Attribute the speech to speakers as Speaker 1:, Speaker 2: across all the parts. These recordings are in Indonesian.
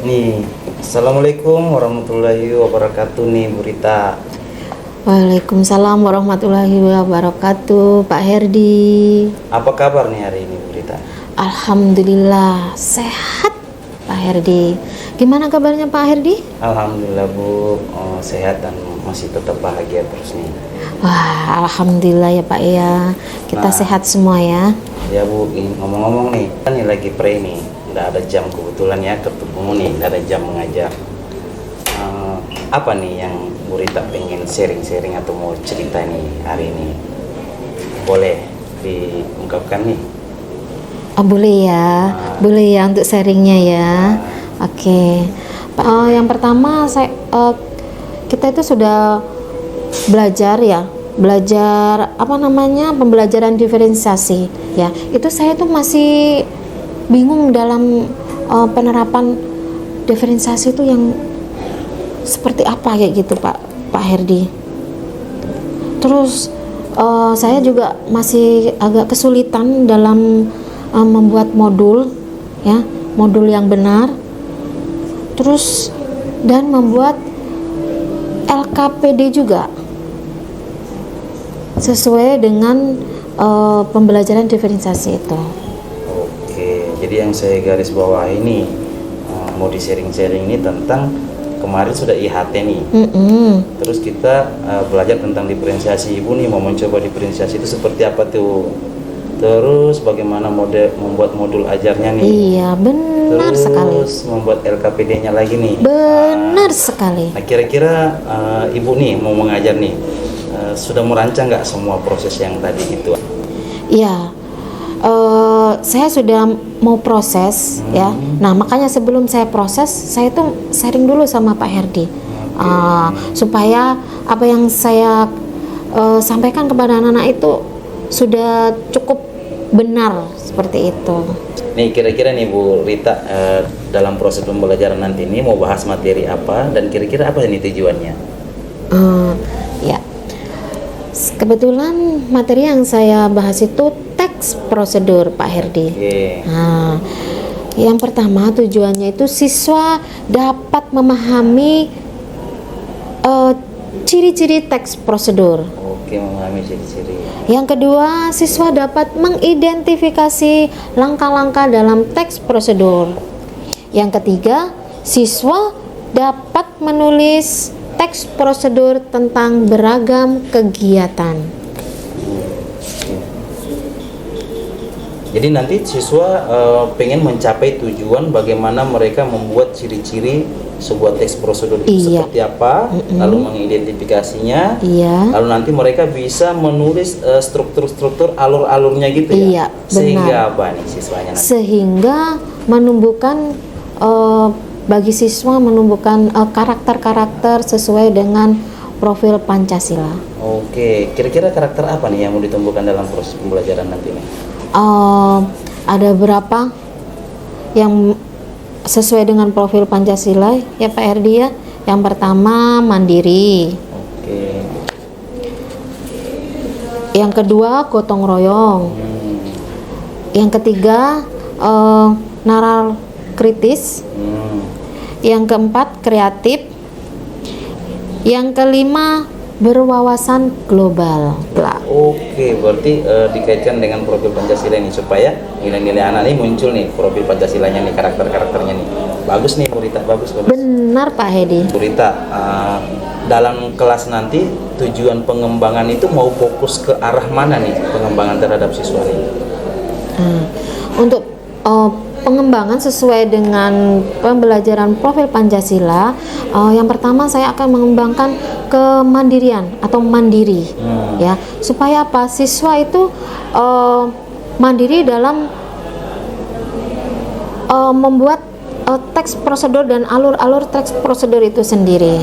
Speaker 1: Nih, Assalamualaikum warahmatullahi wabarakatuh nih Bu Rita.
Speaker 2: Waalaikumsalam warahmatullahi wabarakatuh, Pak Herdi.
Speaker 1: Apa kabar nih hari ini Bu Rita?
Speaker 2: Alhamdulillah sehat, Pak Herdi. Gimana kabarnya Pak Herdi?
Speaker 1: Alhamdulillah Bu, sehat dan masih tetap bahagia terus nih.
Speaker 2: Wah, alhamdulillah ya Pak ya. Kita
Speaker 1: Nah.
Speaker 2: sehat semua ya.
Speaker 1: Ya Bu, ini ngomong-ngomong nih, kan ini lagi pre nih, nggak ada jam kebetulan ya ketemu nih, nggak ada jam mengajar. Apa nih yang Bu Rita pengen sharing-sharing atau mau cerita nih hari ini? Boleh diungkapkan nih?
Speaker 2: Oh, boleh ya, boleh ya untuk sharingnya ya. Oke. Yang pertama kita itu sudah belajar ya, pembelajaran diferensiasi ya. Itu saya tuh masih bingung dalam penerapan diferensiasi itu yang seperti apa kayak gitu Pak Herdi. Terus saya juga masih agak kesulitan dalam membuat modul ya, modul yang benar. Terus dan membuat LKPD juga sesuai dengan pembelajaran diferensiasi itu.
Speaker 1: Oke, jadi yang saya garis bawah ini mau di sharing-sharing ini tentang kemarin sudah IHT nih. Terus kita belajar tentang diferensiasi. Ibu nih mau mencoba diferensiasi itu seperti apa tuh? Terus bagaimana membuat modul ajarnya nih?
Speaker 2: Iya, benar sekali.
Speaker 1: Terus membuat LKPD-nya lagi nih.
Speaker 2: Benar sekali.
Speaker 1: Nah, kira-kira Ibu nih mau mengajar nih, sudah merancang nggak semua proses yang tadi itu?
Speaker 2: Iya, saya sudah mau proses ya. Nah, makanya sebelum saya proses, saya tuh sharing dulu sama Pak Herdi, supaya apa yang saya sampaikan kepada anak-anak itu sudah cukup benar seperti itu.
Speaker 1: Nih kira-kira nih Bu Rita, dalam proses pembelajaran nanti ini mau bahas materi apa dan kira-kira apa ini tujuannya?
Speaker 2: Ya, kebetulan materi yang saya bahas itu teks prosedur Pak Herdi. Nah, yang pertama tujuannya itu siswa dapat memahami ciri-ciri teks prosedur.
Speaker 1: Oke, memahami ciri-ciri.
Speaker 2: Yang kedua, siswa dapat mengidentifikasi langkah-langkah dalam teks prosedur. Yang ketiga, siswa dapat menulis teks prosedur tentang beragam kegiatan.
Speaker 1: Jadi nanti siswa pengen mencapai tujuan bagaimana mereka membuat ciri-ciri sebuah teks prosedur itu seperti apa, lalu mengidentifikasinya, lalu nanti mereka bisa menulis struktur-struktur alur-alurnya gitu ya.
Speaker 2: Iya,
Speaker 1: sehingga
Speaker 2: benar.
Speaker 1: apa nih siswanya nanti?
Speaker 2: Sehingga menumbuhkan bagi siswa menumbuhkan karakter-karakter sesuai dengan profil Pancasila.
Speaker 1: Oke, kira-kira karakter apa nih yang mau ditumbuhkan dalam proses pembelajaran nanti nih?
Speaker 2: Ada berapa yang sesuai dengan profil Pancasila ya Pak Herdi ya. Yang pertama mandiri.
Speaker 1: Oke.
Speaker 2: Yang kedua gotong royong. Yang ketiga naral kritis. Yang keempat kreatif. Yang kelima berwawasan global.
Speaker 1: Oke, berarti dikaitkan dengan profil Pancasila ini supaya nilai-nilai anak ini muncul nih profil Pancasilanya nih, karakter-karakternya nih. Bagus nih Bu Rita, bagus.
Speaker 2: Benar Pak Hedi.
Speaker 1: Bu Rita, dalam kelas nanti tujuan pengembangan itu mau fokus ke arah mana nih pengembangan terhadap siswa ini?
Speaker 2: Untuk pengembangan sesuai dengan pembelajaran profil Pancasila, yang pertama saya akan mengembangkan kemandirian atau mandiri ya, supaya apa siswa itu mandiri dalam membuat teks prosedur dan alur-alur teks prosedur itu sendiri.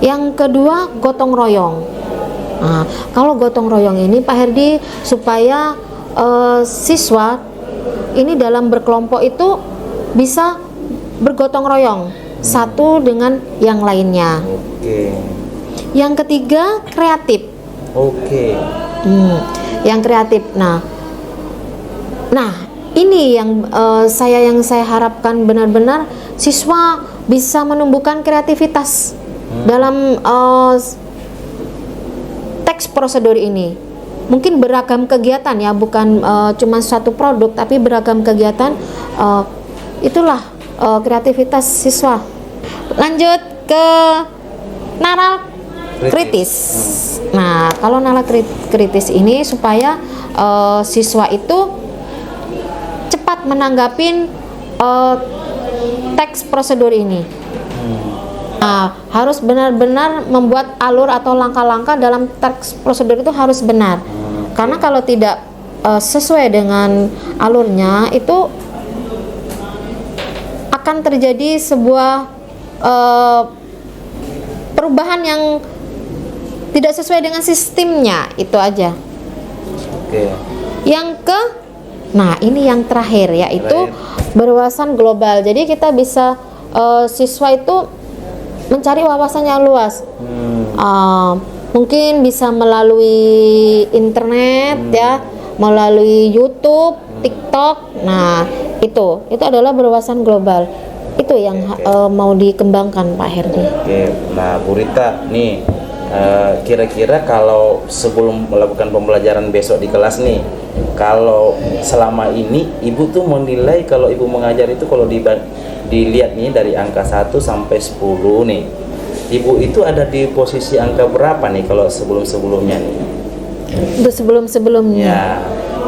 Speaker 2: Yang kedua gotong royong. Nah, kalau gotong royong ini Pak Herdi supaya siswa ini dalam berkelompok itu bisa bergotong royong satu dengan yang lainnya.
Speaker 1: Oke.
Speaker 2: Yang ketiga kreatif.
Speaker 1: Oke.
Speaker 2: Yang kreatif. Nah, ini yang saya harapkan benar-benar siswa bisa menumbuhkan kreativitas dalam teks prosedur ini. Mungkin beragam kegiatan ya, bukan cuma satu produk, tapi beragam kegiatan. Itulah kreativitas siswa. Lanjut ke nalar kritis. Nah, kalau nalar kritis ini supaya siswa itu cepat menanggapin teks prosedur ini. Nah, harus benar-benar membuat alur atau langkah-langkah dalam teks prosedur itu harus benar. Karena kalau tidak sesuai dengan alurnya, itu akan terjadi sebuah perubahan yang tidak sesuai dengan sistemnya. Itu aja.
Speaker 1: Oke.
Speaker 2: Nah, ini yang terakhir, yaitu berwawasan global. Jadi kita bisa siswa itu mencari wawasan yang luas. Mungkin bisa melalui internet ya, melalui YouTube, TikTok. Nah, itu adalah berwawasan global. Itu yang mau dikembangkan, Pak Herdi.
Speaker 1: Oke. Nah, Bu Rita nih, kira-kira kalau sebelum melakukan pembelajaran besok di kelas nih, kalau selama ini Ibu tuh menilai kalau Ibu mengajar itu, kalau dilihat nih dari angka 1 sampai 10 nih, Ibu itu ada di posisi angka berapa nih kalau sebelum-sebelumnya nih?
Speaker 2: Untuk sebelum-sebelumnya.
Speaker 1: Ya.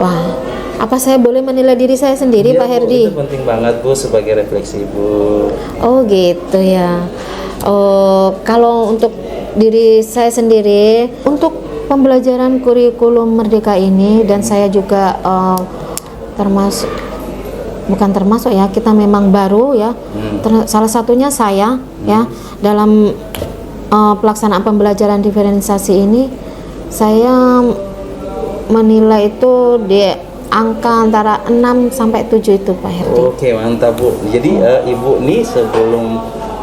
Speaker 2: Wah, apa saya boleh menilai diri saya sendiri,
Speaker 1: Iya,
Speaker 2: Pak Herdi?
Speaker 1: Bu, itu penting banget, Bu, sebagai refleksi, Bu.
Speaker 2: Oh, gitu ya. Kalau untuk diri saya sendiri, untuk pembelajaran kurikulum Merdeka ini, dan saya juga bukan termasuk ya, kita memang baru ya. Salah satunya saya ya, dalam pelaksanaan pembelajaran diferensiasi ini, saya menilai itu di angka antara 6 sampai 7 itu, Pak Herdi.
Speaker 1: Oke, mantap, Bu. Jadi Ibu nih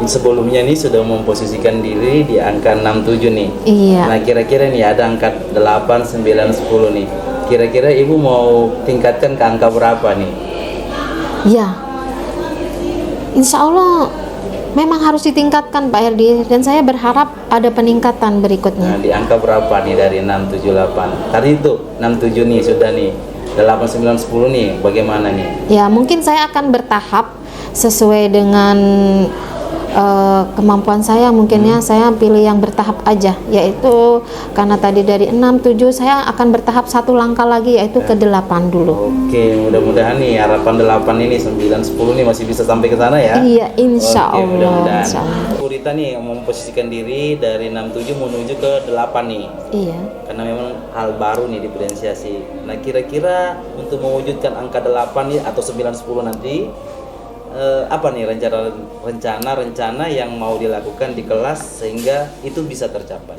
Speaker 1: sebelumnya nih sudah memposisikan diri di angka 67 nih.
Speaker 2: Iya.
Speaker 1: Nah, kira-kira nih ada angka 8, 9, 10 nih. Kira-kira Ibu mau tingkatkan ke angka berapa nih?
Speaker 2: Ya, insya Allah memang harus ditingkatkan, Pak Herdi, dan saya berharap ada peningkatan
Speaker 1: Nah,
Speaker 2: berikutnya.
Speaker 1: di angka berapa nih dari 6, 7, 8? Tadi itu 6, 7 nih sudah nih. 8, 9, 10 nih, bagaimana nih?
Speaker 2: Ya, mungkin saya akan bertahap sesuai dengan kemampuan saya. Mungkinnya saya pilih yang bertahap aja, yaitu karena tadi dari 6, 7 saya akan bertahap satu langkah lagi, yaitu ke 8 dulu.
Speaker 1: Oke, mudah-mudahan nih harapan 8 ini, 9, 10 nih masih bisa sampai ke sana ya.
Speaker 2: Iya, insya
Speaker 1: Oke,
Speaker 2: Allah.
Speaker 1: mudah-mudahan.
Speaker 2: Insya Allah.
Speaker 1: Bu Rita nih memposisikan diri dari 67 menuju ke 8 nih.
Speaker 2: Iya.
Speaker 1: Karena memang hal baru nih diferensiasi. Nah, kira-kira untuk mewujudkan angka 8 nih atau 9, 10 nanti, apa nih rencana yang mau dilakukan di kelas sehingga itu bisa tercapai?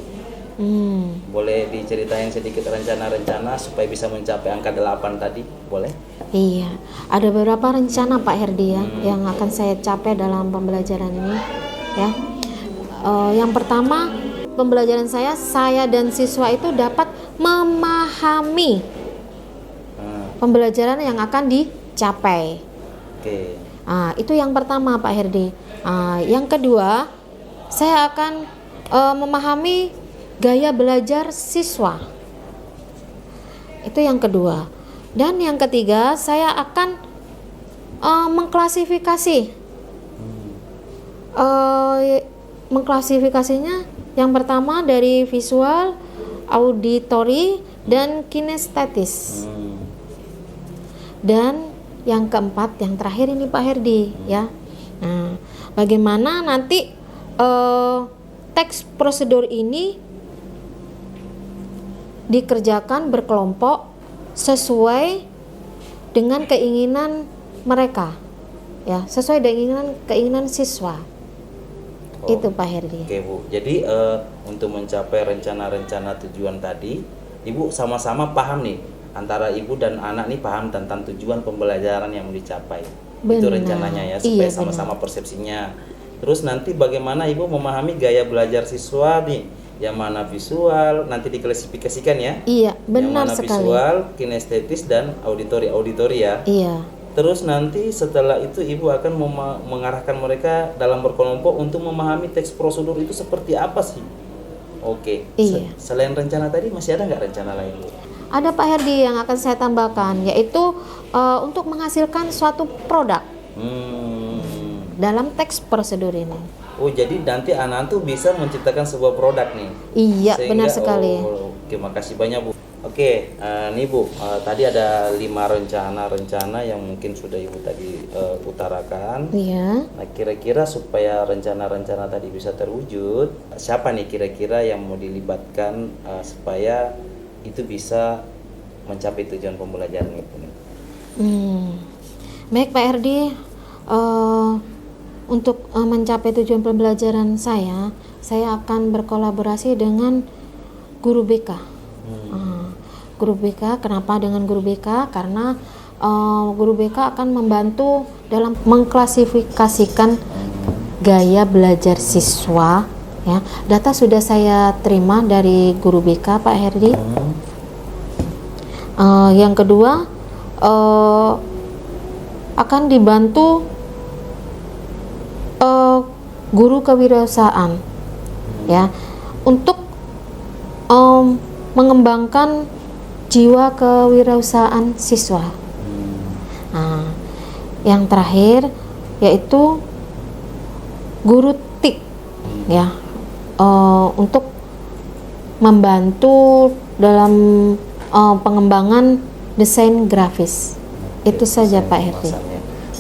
Speaker 1: Boleh diceritain sedikit rencana-rencana supaya bisa mencapai angka 8 tadi? Boleh?
Speaker 2: Iya, ada beberapa rencana, Pak Herdi ya, yang akan saya capai dalam pembelajaran ini ya. Yang pertama, pembelajaran saya dan siswa itu dapat memahami pembelajaran yang akan dicapai.
Speaker 1: Oke.
Speaker 2: Itu yang pertama, Pak Herdi. Yang kedua, saya akan memahami gaya belajar siswa. Itu yang kedua. Dan yang ketiga, saya akan mengklasifikasi. Mengklasifikasinya, yang pertama dari visual, auditori, dan kinestetis. Dan yang keempat, yang terakhir ini, Pak Herdi ya. Nah, bagaimana nanti teks prosedur ini dikerjakan berkelompok sesuai dengan keinginan mereka ya, sesuai dengan keinginan siswa. Itu, Pak Herdi.
Speaker 1: Oke, Bu. Jadi untuk mencapai rencana-rencana tujuan tadi, Ibu sama-sama paham nih, antara Ibu dan anak nih paham tentang tujuan pembelajaran yang mau dicapai. Itu
Speaker 2: Benar.
Speaker 1: rencananya ya, supaya
Speaker 2: Iya,
Speaker 1: sama-sama persepsinya. Terus nanti bagaimana Ibu memahami gaya belajar siswa nih yang mana visual, nanti diklasifikasikan ya.
Speaker 2: Iya, benar
Speaker 1: yang mana
Speaker 2: sekali.
Speaker 1: visual, kinestetis dan auditori ya.
Speaker 2: Iya.
Speaker 1: Terus nanti setelah itu ibu akan mengarahkan mereka dalam berkelompok untuk memahami teks prosedur itu seperti apa sih. Oke.
Speaker 2: Iya.
Speaker 1: Selain rencana tadi masih ada nggak rencana lain Bu?
Speaker 2: Ada Pak Herdi yang akan saya tambahkan, yaitu untuk menghasilkan suatu produk dalam teks prosedur ini.
Speaker 1: Oh, jadi nanti anak tuh bisa menciptakan sebuah produk nih.
Speaker 2: Iya, benar sekali.
Speaker 1: Oke, makasih banyak Bu. Oke, nih Bu, tadi ada 5 rencana yang mungkin sudah Ibu tadi utarakan.
Speaker 2: Iya.
Speaker 1: Nah, kira-kira supaya rencana-rencana tadi bisa terwujud, siapa nih kira-kira yang mau dilibatkan supaya itu bisa mencapai tujuan pembelajaran itu nih?
Speaker 2: Baik Pak Herdi, untuk mencapai tujuan pembelajaran saya akan berkolaborasi dengan guru BK. Guru BK, kenapa dengan guru BK? Karena guru BK akan membantu dalam mengklasifikasikan gaya belajar siswa. Ya, data sudah saya terima dari guru BK Pak Herdi. Yang kedua, akan dibantu guru kewirausahaan, ya, untuk mengembangkan jiwa kewirausahaan siswa. Nah, yang terakhir yaitu guru TIK, ya, untuk membantu dalam pengembangan desain grafis. Itu saja Pak Herdi.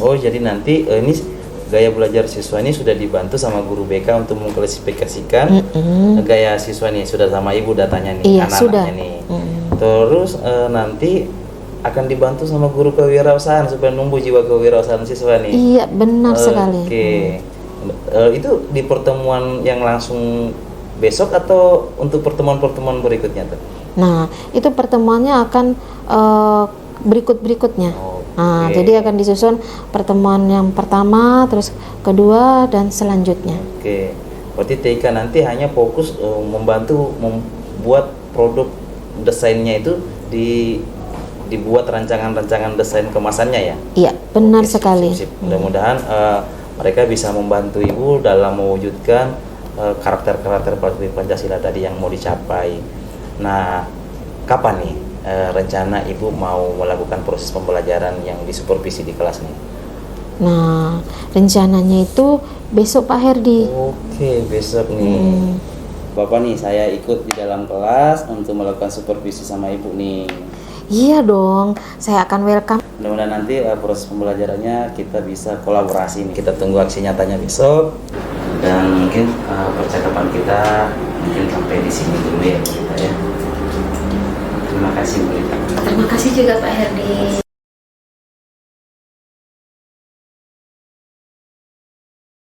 Speaker 1: Oh, jadi nanti ini gaya belajar siswa ini sudah dibantu sama guru BK untuk mengklasifikasikan gaya siswa nih, sudah sama Ibu datanya nih,
Speaker 2: Iya, sudah.
Speaker 1: nih. Terus nanti akan dibantu sama guru kewirausahaan supaya numbuh jiwa kewirausahaan siswa nih.
Speaker 2: Iya, benar sekali.
Speaker 1: Oke. Itu di pertemuan yang langsung besok atau untuk pertemuan-pertemuan berikutnya tuh?
Speaker 2: Nah, itu pertemuannya akan berikut-berikutnya. Nah, jadi akan disusun pertemuan yang pertama, terus kedua, dan selanjutnya.
Speaker 1: Oke. Berarti TIK nanti hanya fokus membantu membuat produk desainnya itu dibuat rancangan-rancangan desain kemasannya ya?
Speaker 2: Iya, benar sekali.
Speaker 1: Sip. Mudah-mudahan mereka bisa membantu Ibu dalam mewujudkan karakter-karakter Pancasila tadi yang mau dicapai. Nah, kapan nih rencana Ibu mau melakukan proses pembelajaran yang disupervisi di kelas nih?
Speaker 2: Nah, rencananya itu besok Pak Herdi.
Speaker 1: Oke, besok nih. Bapak nih, saya ikut di dalam kelas untuk melakukan supervisi sama Ibu nih.
Speaker 2: Iya dong, saya akan welcome.
Speaker 1: Mudah-mudahan nanti proses pembelajarannya kita bisa kolaborasi nih. Kita tunggu aksi nyatanya besok. Dan mungkin percakapan kita mungkin sampai di sini dulu ya Bu Rita ya. Terima kasih Bu Rita.
Speaker 2: Terima kasih juga Pak Herdi.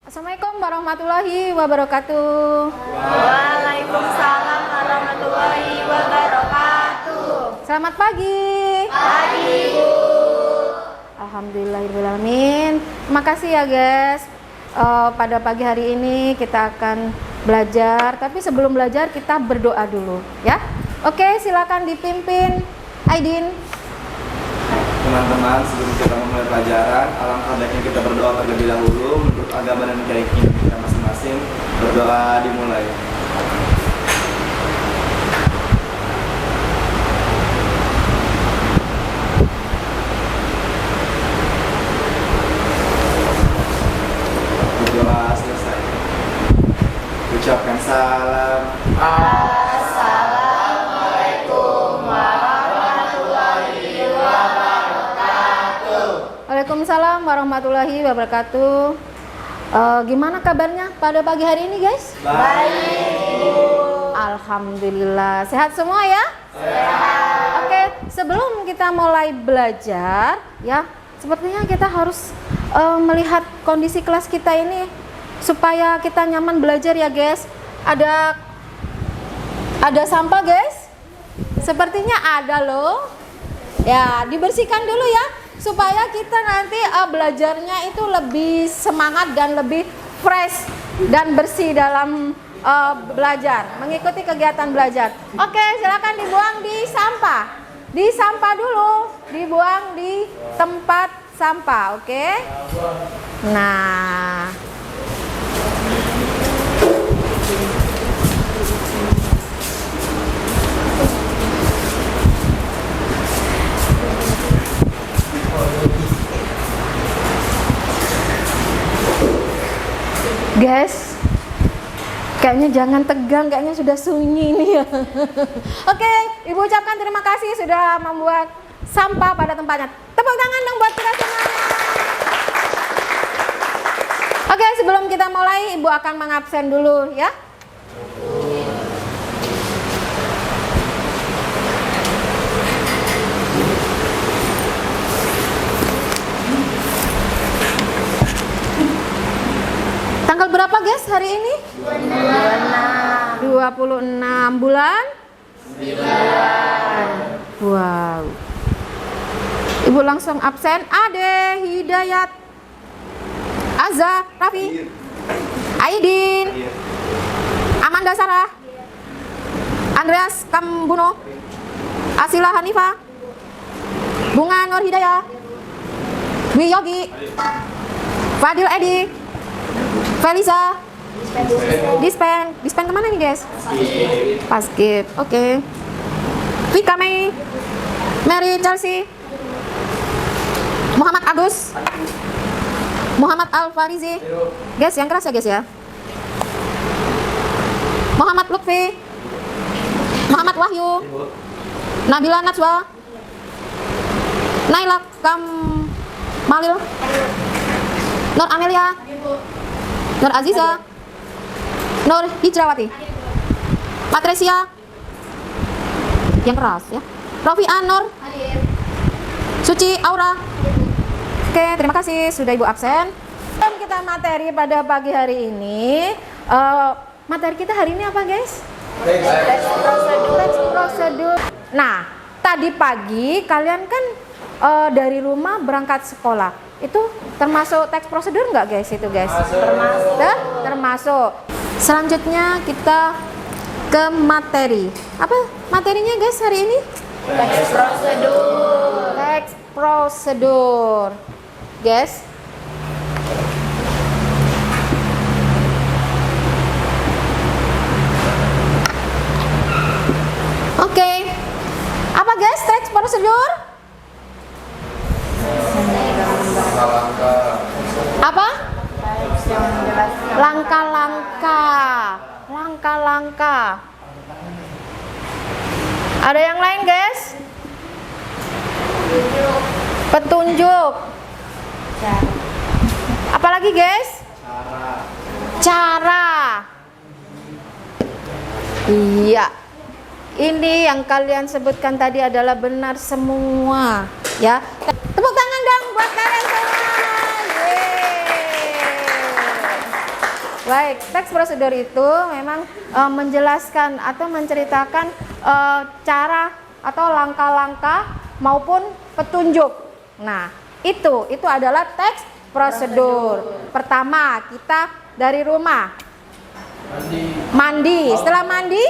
Speaker 2: Assalamualaikum warahmatullahi wabarakatuh.
Speaker 3: Waalaikumsalam warahmatullahi wabarakatuh.
Speaker 2: Selamat pagi.
Speaker 3: Pagi, Bu.
Speaker 2: Alhamdulillahirrahmanirrahim. Terima kasih ya guys. Pada pagi hari ini kita akan belajar, tapi sebelum belajar kita berdoa dulu ya. Oke, silakan dipimpin Aidin.
Speaker 4: Teman-teman, sebelum kita memulai pelajaran, alangkah baiknya kita berdoa terlebih dahulu menurut agama dan keyakinan kita masing-masing. Berdoa dimulai. Doa selesai. Ucapkan salam.
Speaker 2: Waalaikumsalam warahmatullahi wabarakatuh. Gimana kabarnya pada pagi hari ini guys?
Speaker 4: Baik.
Speaker 2: Alhamdulillah, sehat semua ya? Sehat. Oke, sebelum kita mulai belajar ya, sepertinya kita harus melihat kondisi kelas kita ini supaya kita nyaman belajar ya guys. Ada sampah guys? Sepertinya ada loh. Ya, dibersihkan dulu ya supaya kita nanti belajarnya itu lebih semangat dan lebih fresh dan bersih dalam belajar, mengikuti kegiatan belajar. Oke, silakan dibuang di sampah. Di sampah dulu, dibuang di tempat sampah, oke? Nah, guys, kayaknya jangan tegang, kayaknya sudah sunyi nih ya. Oke, Ibu ucapkan terima kasih sudah membuat sampah pada tempatnya. Tepuk tangan dong buat kita semuanya. Oke, sebelum kita mulai, Ibu akan mengabsen dulu ya. Tanggal berapa guys hari ini? 26 bulan? 9. Wow. Ibu langsung absen. Ade, Hidayat, Azza, Raffi, Aidin, Amanda Sarah, Andreas Kambuno, Asila Hanifa, Bunga Nur Hidayah, Dwi Yogi, Fadil Edi, Felisa, Dispen kemana nih guys? Paskib, oke. Vika Mei, Mary Chelsea, Muhammad Agus, Muhammad Al Farizi, guys yang keras ya guys ya. Muhammad Lutfi, Muhammad Wahyu, Nabila Najwa, Naila Kamalil, Nur Amelia, Nur Aziza, Nur Hijrawati, Patresia, yang keras ya. Rofian Nur, Suci Aura. Oke, terima kasih sudah Ibu absen. Kita materi pada pagi hari ini. Materi kita hari ini apa guys? Teks prosedur. Nah, tadi pagi kalian kan dari rumah berangkat sekolah. Itu termasuk teks prosedur nggak guys itu guys? Termasuk. Selanjutnya kita ke materi. Apa materinya guys hari ini?
Speaker 3: Teks prosedur.
Speaker 2: Teks prosedur. Guys. Oke. Apa guys teks prosedur? Apa? Langkah-langkah. Ada yang lain guys? Petunjuk. Apalagi guys? Cara. Iya. Ini yang kalian sebutkan tadi adalah benar semua, ya. Tepuk tangan dong buat kalian semua. Baik, teks prosedur itu memang menjelaskan atau menceritakan cara atau langkah-langkah maupun petunjuk. Nah, itu adalah teks prosedur. Pertama, kita dari rumah mandi. Setelah mandi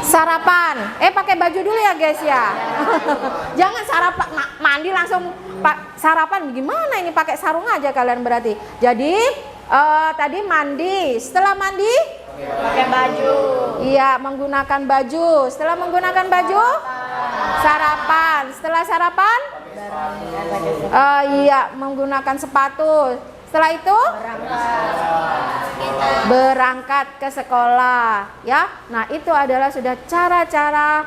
Speaker 2: sarapan. Pakai baju dulu ya guys ya. Jangan sarapan mandi langsung sarapan. Gimana ini, pakai sarung aja kalian berarti. Jadi tadi mandi. Setelah mandi
Speaker 3: Pakai baju.
Speaker 2: iya, menggunakan baju. Setelah menggunakan baju sarapan. Setelah sarapan iya, menggunakan sepatu. Setelah itu berangkat ke sekolah, ya. Nah, itu adalah sudah cara-cara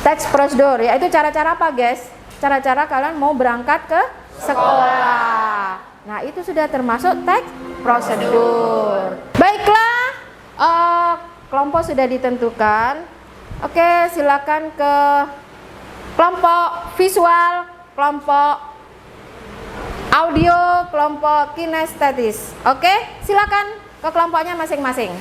Speaker 2: teks prosedur. Yaitu cara-cara apa, guys? Cara-cara kalian mau berangkat ke sekolah. Nah, itu sudah termasuk teks prosedur. Baiklah, kelompok sudah ditentukan. Oke, silakan ke kelompok visual, kelompok audio, kelompok kinestetis. Oke, silakan ke kelompoknya masing-masing.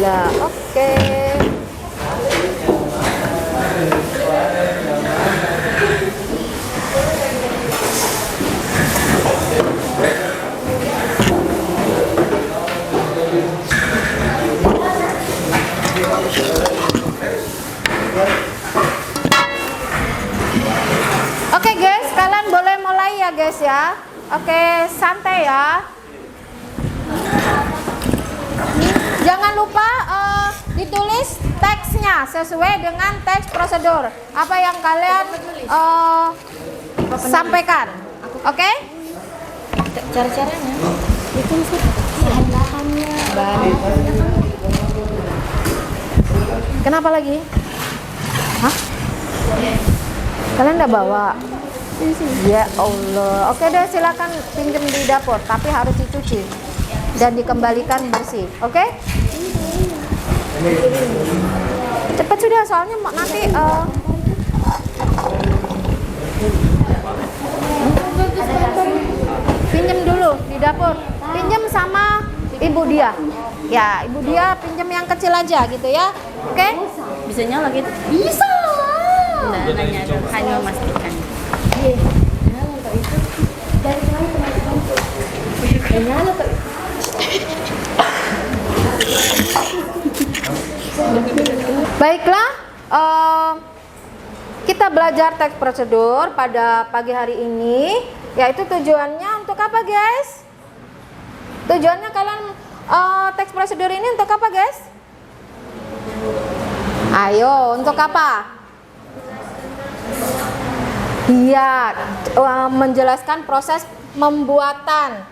Speaker 2: gula. Oke. Oke guys, kalian boleh mulai ya guys ya. Oke, santai ya. Jangan lupa ditulis teksnya sesuai dengan teks prosedur. Apa yang kalian sampaikan. Oke?
Speaker 3: Cara-caranya itu sih bahan-bahannya.
Speaker 2: Kenapa lagi? Hah? Kalian udah bawa? Ya Allah. Oke deh, silakan pinjam di dapur, tapi harus dicuci dan dikembalikan bersih. Oke? Cepat sudah, soalnya nanti pinjam dulu di dapur. Pinjam sama Ibu Dia. Ya, Ibu Dia pinjam yang kecil aja gitu ya. Oke?
Speaker 3: Bisa nyala gitu?
Speaker 2: Bisa.
Speaker 3: Nah, nanya dong, hanya memastikan.
Speaker 2: Baiklah, kita belajar teks prosedur pada pagi hari ini, yaitu tujuannya untuk apa guys? Tujuannya kalian teks prosedur ini untuk apa guys? Ayo, untuk apa? Iya, menjelaskan proses pembuatan,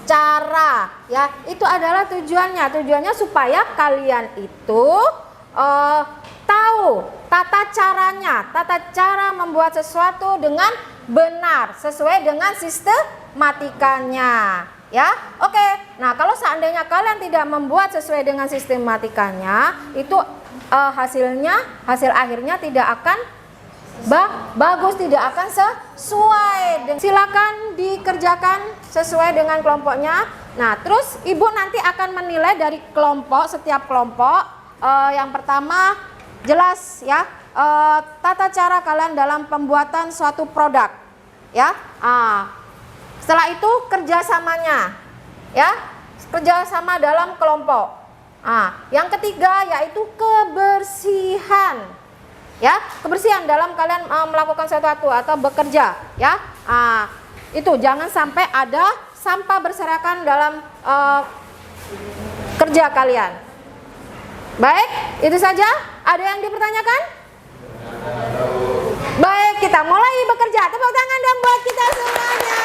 Speaker 2: cara, ya itu adalah tujuannya. Tujuannya supaya kalian itu tahu tata caranya, tata cara membuat sesuatu dengan benar sesuai dengan sistematikanya. Ya, oke. Nah, kalau seandainya kalian tidak membuat sesuai dengan sistematikanya, itu hasil akhirnya tidak akan bagus, tidak akan sesuai. Silakan dikerjakan sesuai dengan kelompoknya. Nah, terus ibu nanti akan menilai dari kelompok, setiap kelompok. Yang pertama jelas ya, tata cara kalian dalam pembuatan suatu produk ya. Setelah itu kerjasamanya ya, kerjasama dalam kelompok. Yang ketiga yaitu kebersihan. Ya, kebersihan dalam kalian melakukan sesuatu atau bekerja, ya. Itu jangan sampai ada sampah berserakan dalam kerja kalian. Baik, itu saja. Ada yang dipertanyakan? Baik, kita mulai bekerja. Tepuk tangan dong buat kita semuanya.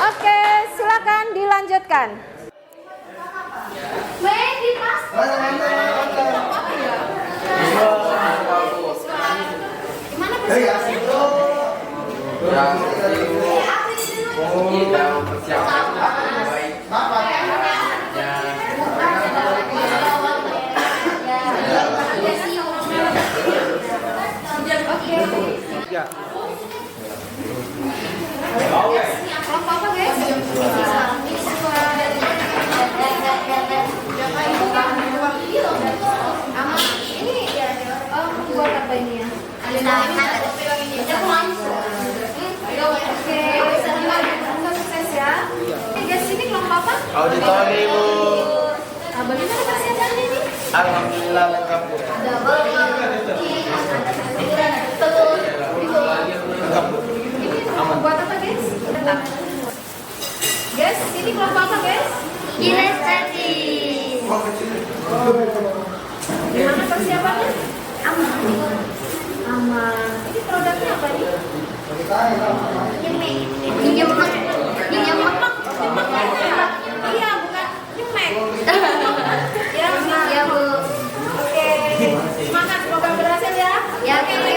Speaker 2: Oke, silakan dilanjutkan.
Speaker 3: Baik, dipas. Gimana
Speaker 4: Auditori Bu.
Speaker 3: bagaimana persiapannya ini?
Speaker 4: Alhamdulillah lengkap Bu.
Speaker 3: Ada balon,
Speaker 4: Lengkap Bu. Aman.
Speaker 3: buat apa guys? Guys, ini kelompok apa guys? Kinestetik. Gimana persiapannya? Aman. Aman. Ini produknya apa nih? Nyemek. Iya, bukan nyemek. Ya Bu. Oke. Semangat, semoga berhasil ya. Ya, oke Bu.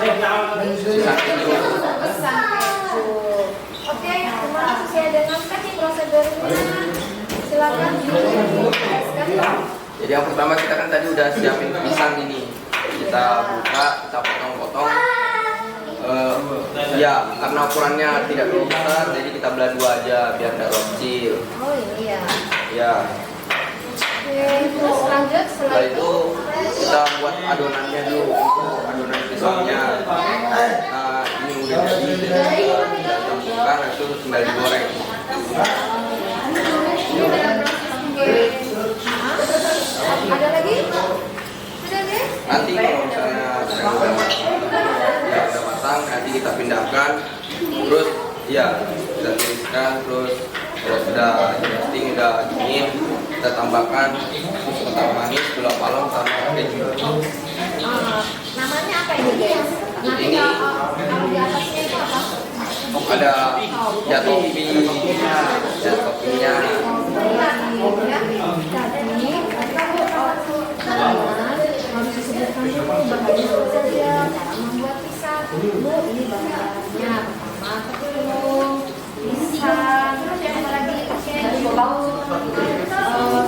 Speaker 5: pisang keju.
Speaker 3: Oke, kemarin sesuai dengan tadi prosedurnya. Silakan dijelaskan ya.
Speaker 5: Jadi yang pertama kita kan tadi udah siapin pisang ini. Kita buka, kita potong-potong. Ya, karena ukurannya tidak terlalu besar, jadi kita belah dua aja biar tidak terlalu kecil.
Speaker 3: Oh iya.
Speaker 5: Ya,
Speaker 3: Oke, terus lanjut
Speaker 5: setelah itu kita buat adonannya dulu untuk adonan pisangnya. Nah, ini udah jadi, kita campurkan, itu tinggal digoreng.
Speaker 3: ini dalam proses menggoreng. Ada lagi? Sudah deh.
Speaker 5: Nanti kalau misalnya udah matang, nanti kita pindahkan, terus ya kita tiriskan, terus kalau sudah roasting udah dingin, kita tambahkan susu kental manis, gula palem, sama keju.
Speaker 3: Namanya apa ini guys? Nanti
Speaker 5: Ini
Speaker 3: kalau di atasnya itu apa?
Speaker 5: ada ya toppingnya.
Speaker 3: Harus disebutkan dulu bahannya apa saja, cara membuat pisang. Bu, ini bahannya pertama tepung, pisang, apa lagi?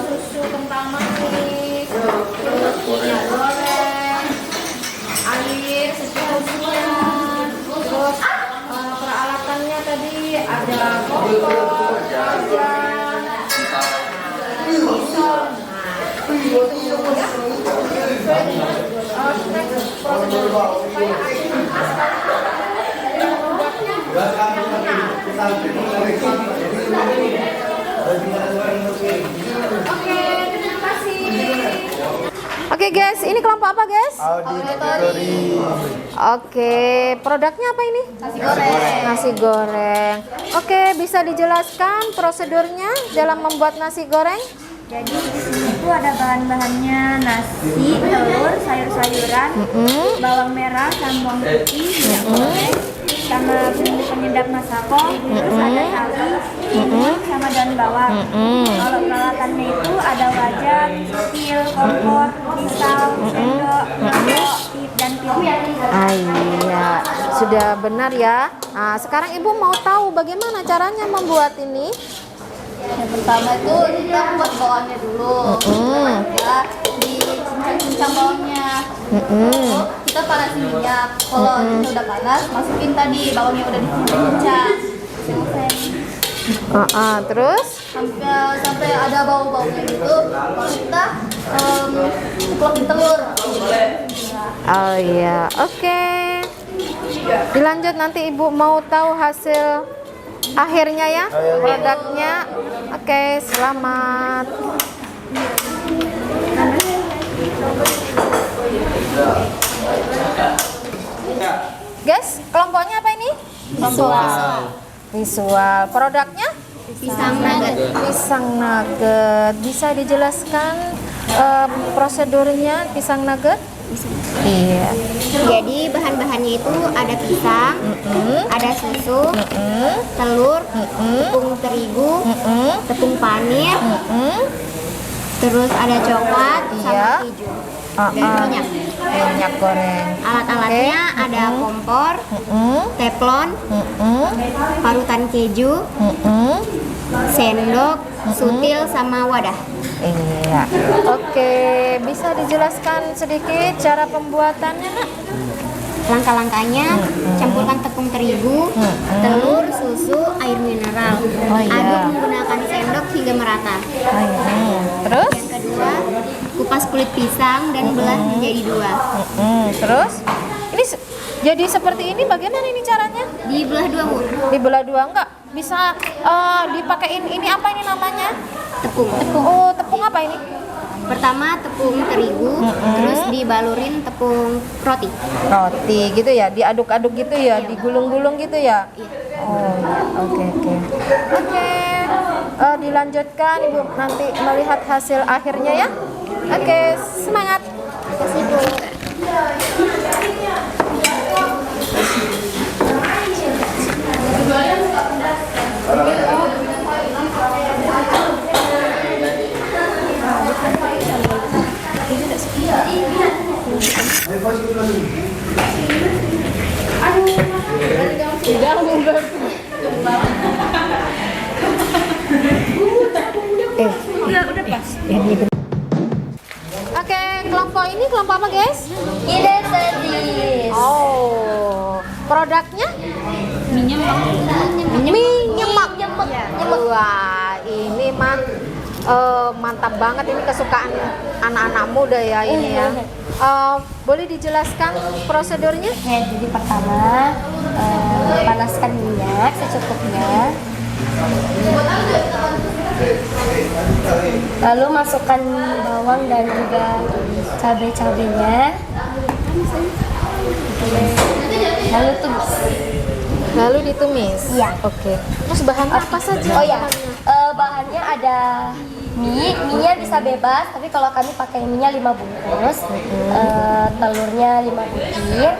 Speaker 3: Susu kental manis, terus minyak goreng, air secukupnya, terus peralatannya tadi ada kompor, wajan, pisau.
Speaker 2: Oke guys, ini kelompok apa guys?
Speaker 4: Auditori.
Speaker 2: Oke, produknya apa ini? Nasi goreng. Oke, bisa dijelaskan prosedurnya dalam membuat nasi goreng?
Speaker 6: Jadi di sini itu ada bahan-bahannya nasi, telur, sayur-sayuran, bawang merah, sama bawang putih, minyak goreng, sama bumbu penyedap masako, terus ada saus, sama daun bawang. Kalau peralatannya itu ada wajan, pil, kompor, pisau, sendok, mangkok, dan piring.
Speaker 2: Ah iya, sudah benar ya. Nah, sekarang ibu mau tahu bagaimana caranya membuat ini?
Speaker 6: Yang pertama itu kita buat bawangnya dulu, ya dicincang bawangnya. Kita panasin minyak. Kalau udah panas, masukin tadi bawangnya udah dicincang.
Speaker 2: Terus?
Speaker 6: Sampai ada bau-baunya gitu, baru kita ceplok telur.
Speaker 2: Oh iya, oke. Dilanjut nanti ibu mau tahu hasil akhirnya ya, produknya. Oke, selamat. Guys, kelompoknya apa ini? Visual. Produknya?
Speaker 6: Pisang nugget.
Speaker 2: Pisang nugget. Bisa dijelaskan prosedurnya pisang nugget? Iya.
Speaker 6: Jadi bahan-bahannya itu ada pisang, ada susu, telur, tepung terigu, tepung panir, terus ada coklat sama keju dan minyak.
Speaker 2: Minyak goreng.
Speaker 6: Alat-alatnya ada kompor, teflon, parutan keju, sendok, sutil sama wadah.
Speaker 2: Iya. Oke, bisa dijelaskan sedikit cara pembuatannya, Nak?
Speaker 6: Langkah-langkahnya campurkan tepung terigu, telur, susu, air mineral. Aduk menggunakan sendok hingga merata.
Speaker 2: Terus?
Speaker 6: Yang kedua, kupas kulit pisang dan belah menjadi dua.
Speaker 2: Terus? Ini jadi seperti ini bagaimana ini caranya?
Speaker 6: Dibelah dua, Bu.
Speaker 2: Dibelah dua enggak? Bisa dipakein ini apa ini namanya?
Speaker 6: Tepung.
Speaker 2: Oh, tepung apa ini?
Speaker 6: Pertama tepung terigu, terus dibalurin tepung roti.
Speaker 2: Roti gitu ya, diaduk-aduk gitu ya, digulung-gulung gitu ya. Oh, oke. Dilanjutkan Ibu nanti melihat hasil akhirnya ya. Oke, semangat.
Speaker 6: Kasih, Bu. Udah pas.
Speaker 2: Oke, kelompok ini kelompok apa guys?
Speaker 6: Kinestetis.
Speaker 2: Oh, produknya? Mie nyemek. Wah, ini mah mantap banget, ini kesukaan anak-anak muda ya ini ya. Boleh dijelaskan prosedurnya?
Speaker 6: Ya, jadi pertama panaskan minyak secukupnya. Lalu masukkan bawang dan juga cabai-cabainya. Lalu tumis.
Speaker 2: Lalu ditumis.
Speaker 6: Iya.
Speaker 2: Oke. Terus bahannya apa saja?
Speaker 6: Oh ya, bahannya ada mie-nya bisa bebas, tapi kalau kami pakai mie-nya 5 bungkus, telurnya 5 butir,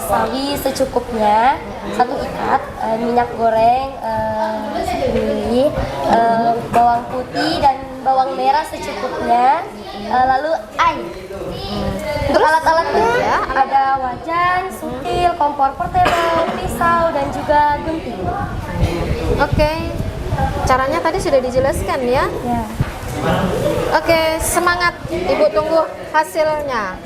Speaker 6: sawi secukupnya, 1 ikat, minyak goreng 1 mili, bawang putih dan bawang merah secukupnya, lalu air. Untuk alat-alatnya ada wajan, sutil, kompor portable, pisau, dan juga gunting.
Speaker 2: Oke. Caranya tadi sudah dijelaskan ya.
Speaker 6: Ya.
Speaker 2: Oke, semangat. Ibu tunggu hasilnya.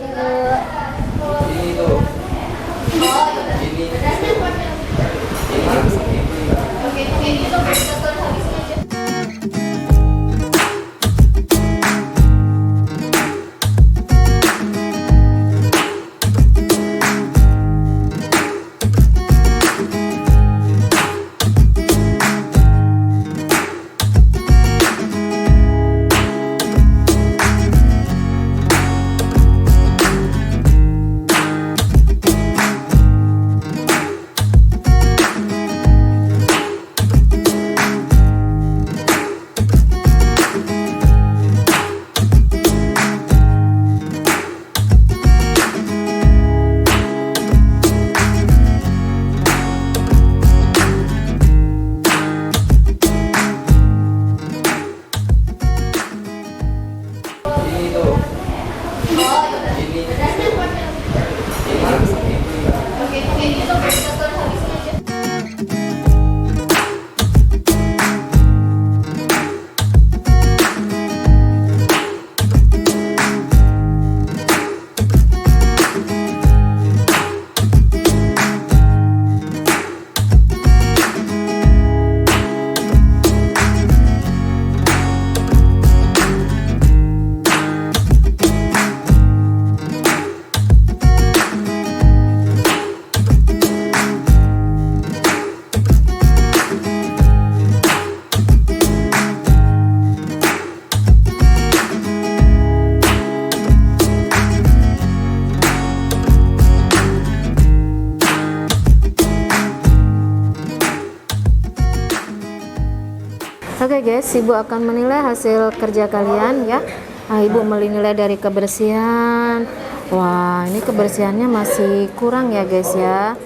Speaker 2: Oke guys, Ibu akan menilai hasil kerja kalian ya. Nah, Ibu menilai dari kebersihan. Wah, ini kebersihannya masih kurang ya guys ya.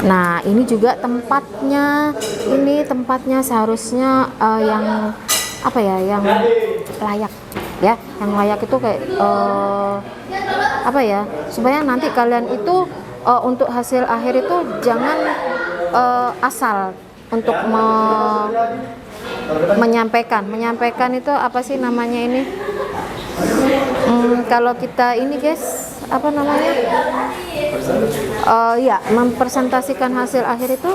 Speaker 2: Nah, ini juga tempatnya. Ini tempatnya seharusnya yang apa ya? Yang layak ya. Yang layak itu kayak apa ya? Supaya nanti kalian itu untuk hasil akhir itu jangan asal untuk menyampaikan itu apa sih namanya ini, kalau kita ini guys apa namanya ya mempresentasikan hasil akhir itu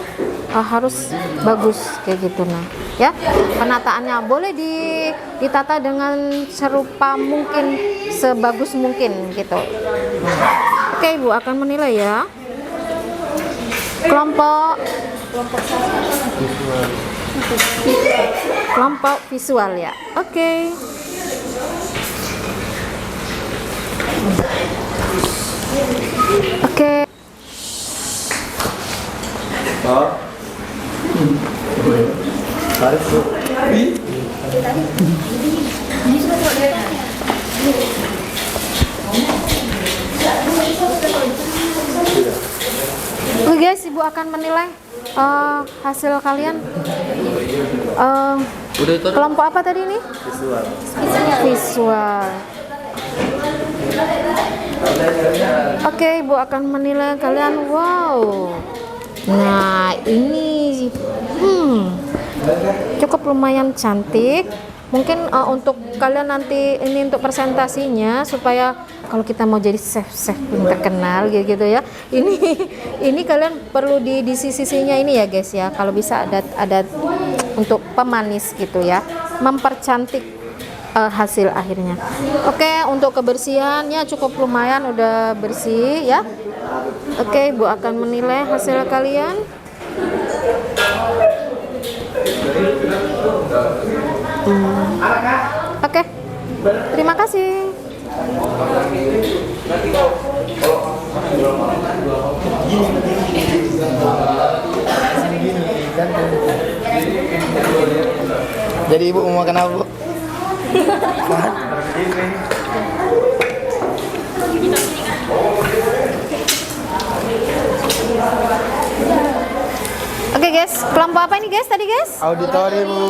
Speaker 2: harus bagus kayak gitu. Nah ya, penataannya boleh ditata dengan serupa mungkin, sebagus mungkin gitu. Oke, Ibu akan menilai ya. Kelompok visual ya. Oke. Oke. Oke guys, Ibu akan menilai hasil kalian. Kelompok apa tadi ini? Visual. Oke, Ibu akan menilai kalian. Wow. Nah, ini cukup lumayan cantik. Mungkin untuk kalian nanti ini untuk presentasinya supaya kalau kita mau jadi chef yang terkenal gitu ya. Ini kalian perlu di sisi-sisinya ini ya guys ya. Kalau bisa ada untuk pemanis gitu ya. Mempercantik hasil akhirnya. Oke, untuk kebersihannya cukup lumayan udah bersih ya. Oke, Ibu akan menilai hasil kalian. Oke, terima kasih.
Speaker 4: Jadi Ibu mau makan apa, Bu?
Speaker 2: Oke guys, kelompok apa ini guys tadi guys?
Speaker 4: Auditori, Bu.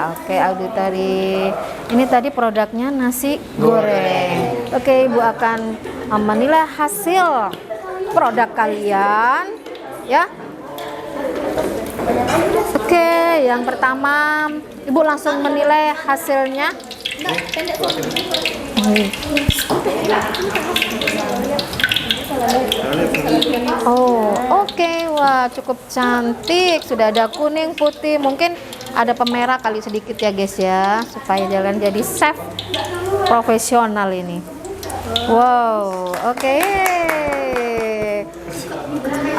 Speaker 2: Oke, auditori. Ini tadi produknya nasi goreng. Oke, Ibu akan menilai hasil produk kalian ya. Oke, yang pertama Ibu langsung menilai hasilnya. Oh, oke. Wah, cukup cantik. Sudah ada kuning, putih, mungkin ada pemerah kali sedikit ya guys ya, supaya jalan jadi chef profesional ini. Wow, oke.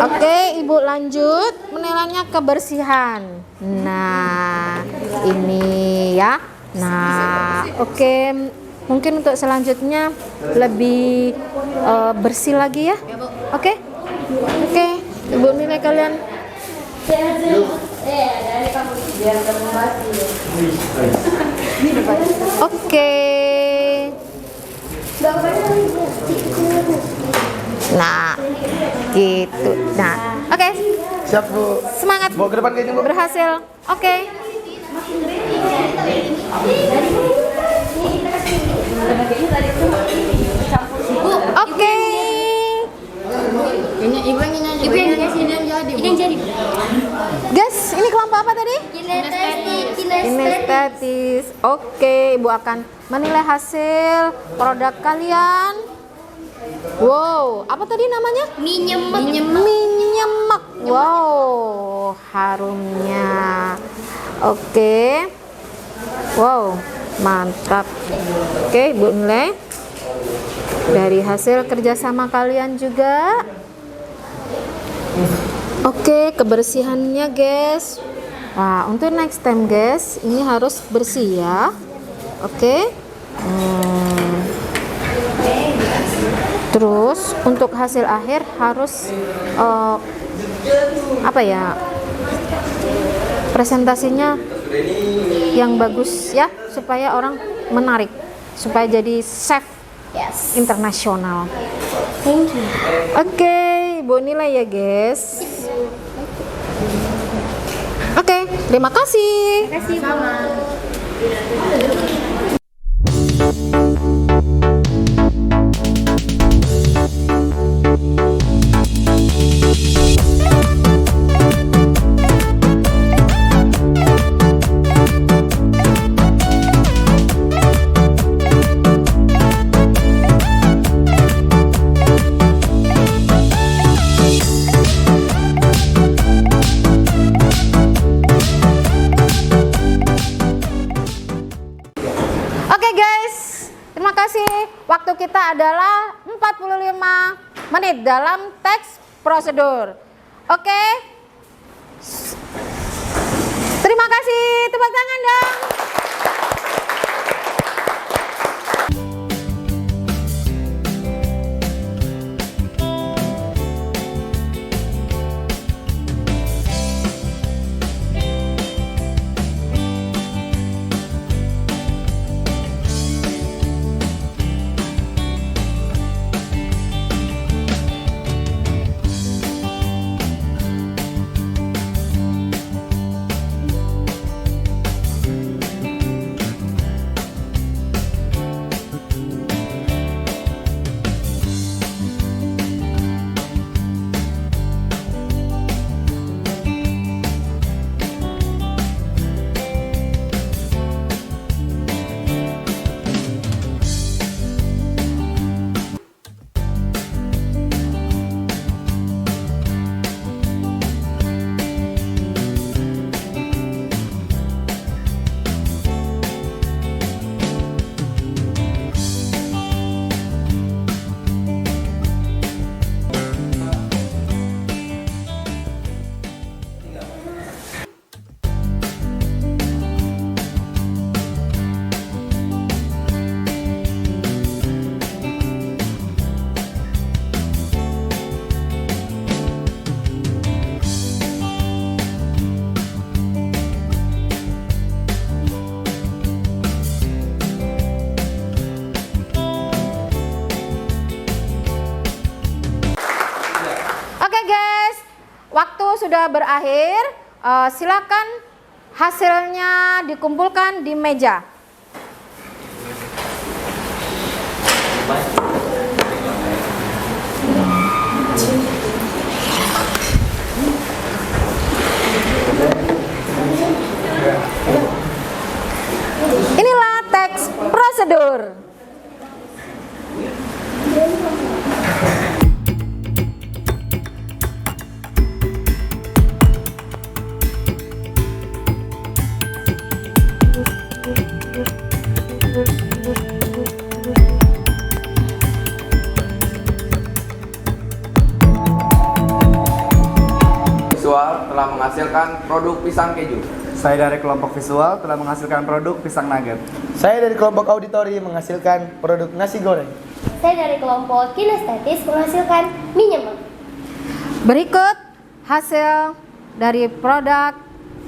Speaker 2: Oke, Ibu lanjut menilainya kebersihan. Nah, ini ya. Nah, oke. Mungkin untuk selanjutnya lebih bersih lagi ya. Oke. Oke, Ibu nilai kalian. Oke. Nah, gitu. Nah, oke.
Speaker 4: Siap, Bu.
Speaker 2: Semangat.
Speaker 4: Bawa ke depan kayaknya, Bu.
Speaker 2: Berhasil. Oke. Oke.
Speaker 3: Ibu yang jadi.
Speaker 2: Guys, ini kelompok apa tadi? Kinestetis. Oke, Ibu akan menilai hasil produk kalian. Wow, apa tadi namanya?
Speaker 3: Mie nyemek.
Speaker 2: Mie nyemek. Wow, harumnya. Oke. Wow, mantap. Oke, Ibu nilai dari hasil kerjasama kalian juga. Oke, kebersihannya guys. Nah, untuk next time guys, ini harus bersih ya. Oke. Terus untuk hasil akhir harus apa ya? Presentasinya yang bagus ya, supaya orang menarik, supaya jadi chef internasional. Oke, Ibu nilai ya guys. Oke, terima kasih. Waktu kita adalah 45 menit dalam teks prosedur. Oke. Terima kasih. Tepuk tangan dong. sudah berakhir. Silakan hasilnya dikumpulkan di meja. Inilah teks prosedur.
Speaker 5: Visual telah menghasilkan produk pisang keju.
Speaker 4: Saya dari kelompok visual telah menghasilkan produk pisang nugget.
Speaker 7: Saya dari kelompok auditori menghasilkan produk nasi goreng.
Speaker 8: Saya dari kelompok kinestetis menghasilkan mie nyemek.
Speaker 2: Berikut hasil dari produk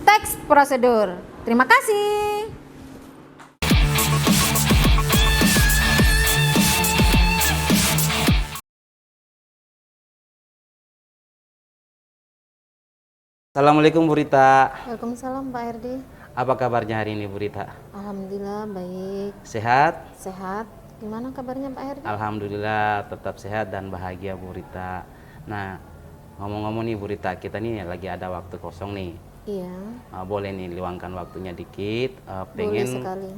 Speaker 2: teks prosedur. Terima kasih.
Speaker 1: Assalamualaikum Bu Rita.
Speaker 2: Waalaikumsalam Pak Herdi.
Speaker 1: Apa kabarnya hari ini Bu Rita?
Speaker 2: Alhamdulillah baik,
Speaker 1: Sehat?
Speaker 2: sehat. Gimana kabarnya Pak Herdi?
Speaker 1: Alhamdulillah tetap sehat dan bahagia Bu Rita. Nah, ngomong-ngomong nih Bu Rita, kita nih lagi ada waktu kosong nih.
Speaker 2: Iya,
Speaker 1: Boleh nih luangkan waktunya dikit.
Speaker 2: boleh sekali.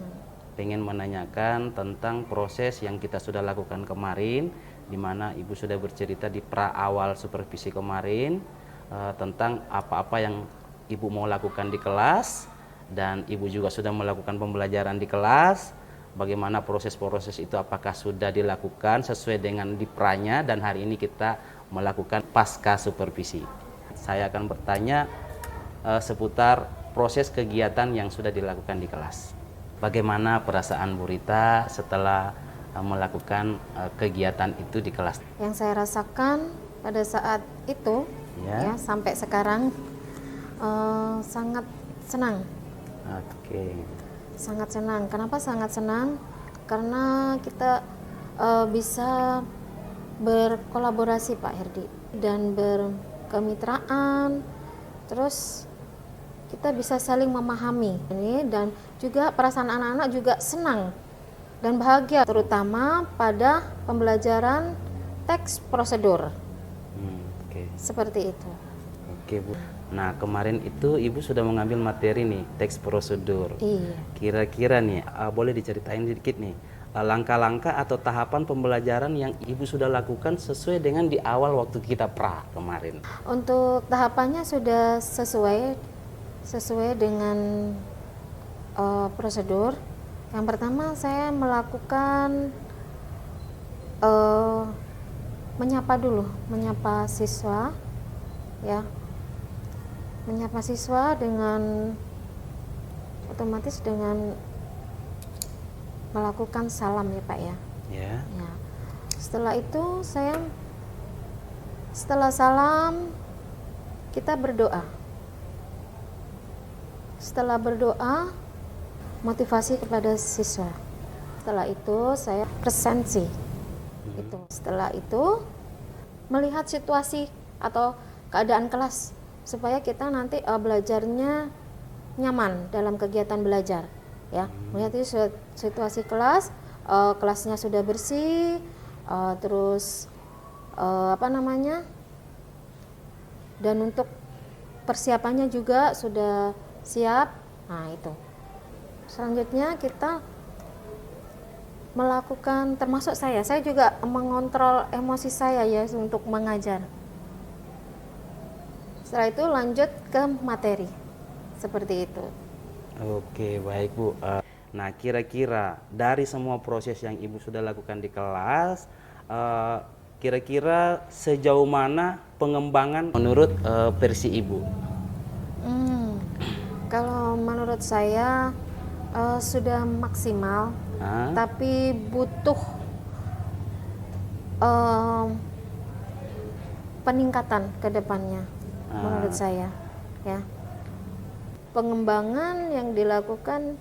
Speaker 1: Pengen menanyakan tentang proses yang kita sudah lakukan kemarin, di mana Ibu sudah bercerita di pra awal supervisi kemarin tentang apa-apa yang Ibu mau lakukan di kelas, dan Ibu juga sudah melakukan pembelajaran di kelas. Bagaimana proses-proses itu, apakah sudah dilakukan sesuai dengan di pra-nya, dan hari ini kita melakukan pasca supervisi. Saya akan bertanya seputar proses kegiatan yang sudah dilakukan di kelas. Bagaimana perasaan Bu Rita setelah melakukan kegiatan itu di kelas?
Speaker 2: Yang saya rasakan pada saat itu, ya sampai sekarang sangat senang.
Speaker 1: Oke.
Speaker 2: Sangat senang. Kenapa sangat senang? Karena kita bisa berkolaborasi Pak Herdi dan berkemitraan. Terus kita bisa saling memahami ini, dan juga perasaan anak-anak juga senang dan bahagia, terutama pada pembelajaran teks prosedur.
Speaker 1: Oke.
Speaker 2: Seperti itu.
Speaker 1: Oke Bu. Nah, kemarin itu Ibu sudah mengambil materi nih, teks prosedur.
Speaker 2: Iya.
Speaker 1: Kira-kira nih, boleh diceritain sedikit nih, langkah-langkah atau tahapan pembelajaran yang Ibu sudah lakukan sesuai dengan di awal waktu kita pra kemarin.
Speaker 2: Untuk tahapannya sudah sesuai dengan prosedur. Yang pertama saya melakukan menyapa siswa, ya, menyapa siswa dengan otomatis dengan melakukan salam ya Pak ya.
Speaker 1: Ya.
Speaker 2: Ya. Setelah salam kita berdoa. Setelah berdoa, motivasi kepada siswa. Setelah itu saya presensi. Setelah itu melihat situasi atau keadaan kelas supaya kita nanti belajarnya nyaman dalam kegiatan belajar, ya. Melihat itu situasi kelas, kelasnya sudah bersih, terus dan untuk persiapannya juga sudah siap. Nah, itu. Selanjutnya kita melakukan, termasuk saya juga mengontrol emosi saya ya untuk mengajar. Setelah itu lanjut ke materi. Seperti itu.
Speaker 1: Oke, baik Bu. Nah, kira-kira dari semua proses yang Ibu sudah lakukan di kelas, kira-kira sejauh mana pengembangan menurut versi Ibu?
Speaker 2: Kalau menurut saya sudah maksimal, tapi butuh peningkatan ke depannya menurut saya, ya. Pengembangan yang dilakukan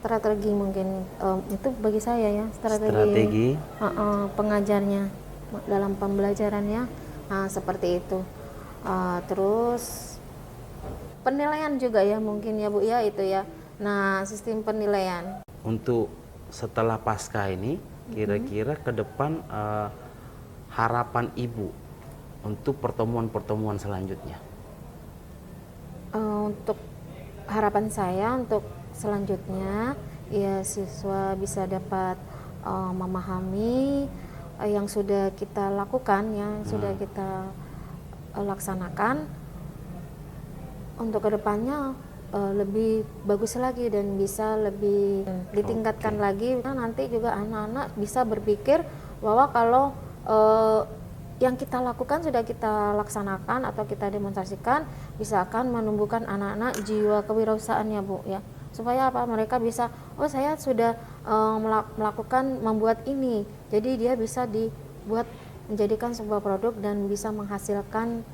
Speaker 2: strategi mungkin itu bagi saya ya, strategi. Pengajarnya dalam pembelajarannya, seperti itu. Terus penilaian juga ya mungkin ya Bu ya itu ya. Nah, sistem penilaian.
Speaker 1: Untuk setelah pasca ini, kira-kira ke depan harapan Ibu untuk pertemuan-pertemuan selanjutnya?
Speaker 2: Untuk harapan saya untuk selanjutnya ya siswa bisa dapat memahami yang sudah kita lakukan, yang sudah kita laksanakan. Untuk kedepannya lebih bagus lagi dan bisa lebih ditingkatkan lagi. Nah, nanti juga anak-anak bisa berpikir bahwa kalau yang kita lakukan sudah kita laksanakan atau kita demonstrasikan, bisa akan menumbuhkan anak-anak jiwa kewirausahaannya Bu ya. Supaya apa? Mereka bisa, oh saya sudah melakukan membuat ini, jadi dia bisa dibuat menjadikan sebuah produk dan bisa menghasilkan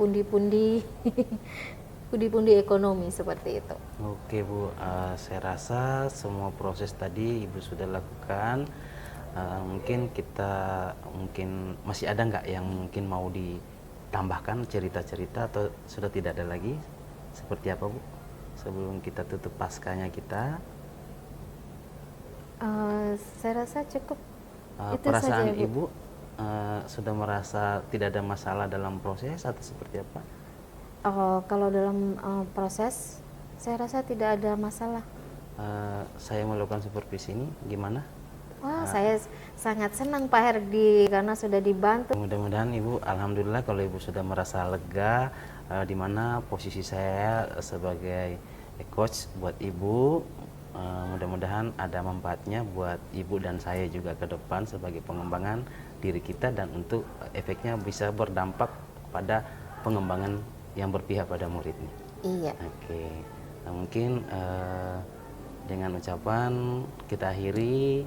Speaker 2: pundi-pundi pundi-pundi ekonomi seperti itu.
Speaker 1: Oke Bu, saya rasa semua proses tadi Ibu sudah lakukan. Mungkin masih ada nggak yang mungkin mau ditambahkan cerita-cerita atau sudah tidak ada lagi? Seperti apa Bu? Sebelum kita tutup paskanya kita.
Speaker 2: Saya rasa cukup. Itu
Speaker 1: Perasaan
Speaker 2: saja, Bu.
Speaker 1: Ibu sudah merasa tidak ada masalah dalam proses atau seperti apa?
Speaker 2: Kalau dalam proses, saya rasa tidak ada masalah.
Speaker 1: Saya melakukan supervisi ini gimana?
Speaker 2: Wah, saya sangat senang Pak Herdi karena sudah dibantu.
Speaker 1: Mudah-mudahan Ibu, alhamdulillah kalau Ibu sudah merasa lega, di mana posisi saya sebagai coach buat Ibu, mudah-mudahan ada manfaatnya buat Ibu dan saya juga ke depan sebagai pengembangan diri kita, dan untuk efeknya bisa berdampak pada pengembangan yang berpihak pada muridnya.
Speaker 2: Iya.
Speaker 1: Oke, nah, mungkin dengan ucapan kita akhiri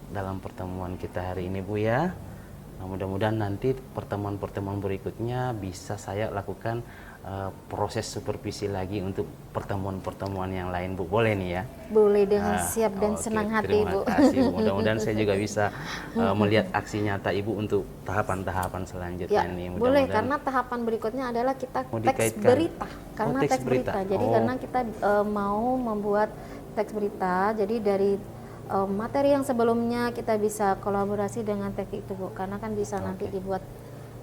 Speaker 1: dalam pertemuan kita hari ini Bu ya. Nah, mudah-mudahan nanti pertemuan-pertemuan berikutnya bisa saya lakukan proses supervisi lagi untuk pertemuan-pertemuan yang lain Bu. Boleh nih ya?
Speaker 2: Boleh dengan siap dan
Speaker 1: Oke,
Speaker 2: senang hati
Speaker 1: terima
Speaker 2: Bu.
Speaker 1: kasih, Bu. Mudah-mudahan saya juga bisa melihat aksi nyata Ibu untuk tahapan-tahapan selanjutnya
Speaker 2: Ya,
Speaker 1: nih.
Speaker 2: boleh, karena tahapan berikutnya adalah kita
Speaker 1: Mau
Speaker 2: teks
Speaker 1: dikaitkan.
Speaker 2: berita. Karena
Speaker 1: Oh, teks
Speaker 2: teks berita.
Speaker 1: berita.
Speaker 2: Jadi
Speaker 1: Oh.
Speaker 2: karena kita mau membuat teks berita, jadi dari materi yang sebelumnya kita bisa kolaborasi dengan teks itu Bu. Karena kan bisa nanti dibuat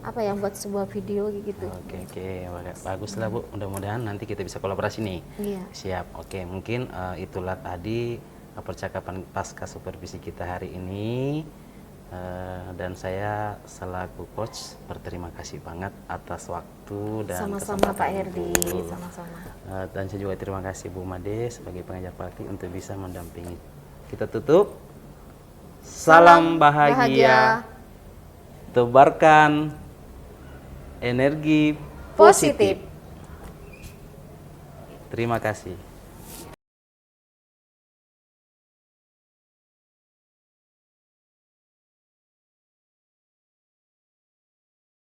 Speaker 2: buat sebuah video gitu.
Speaker 1: Oke, baguslah Bu. Mudah-mudahan nanti kita bisa kolaborasi nih.
Speaker 2: Iya.
Speaker 1: Siap. Oke, mungkin itulah tadi percakapan pasca supervisi kita hari ini. Dan saya selaku coach berterima kasih banget atas waktu dan
Speaker 2: Sama-sama Pak
Speaker 1: kesempatan
Speaker 2: Herdi,
Speaker 1: Ibu.
Speaker 2: sama-sama.
Speaker 1: Dan saya juga terima kasih Bu Made sebagai pengajar praktik untuk bisa mendampingi. Kita tutup. Salam bahagia. Tebarkan energi positif. Terima kasih.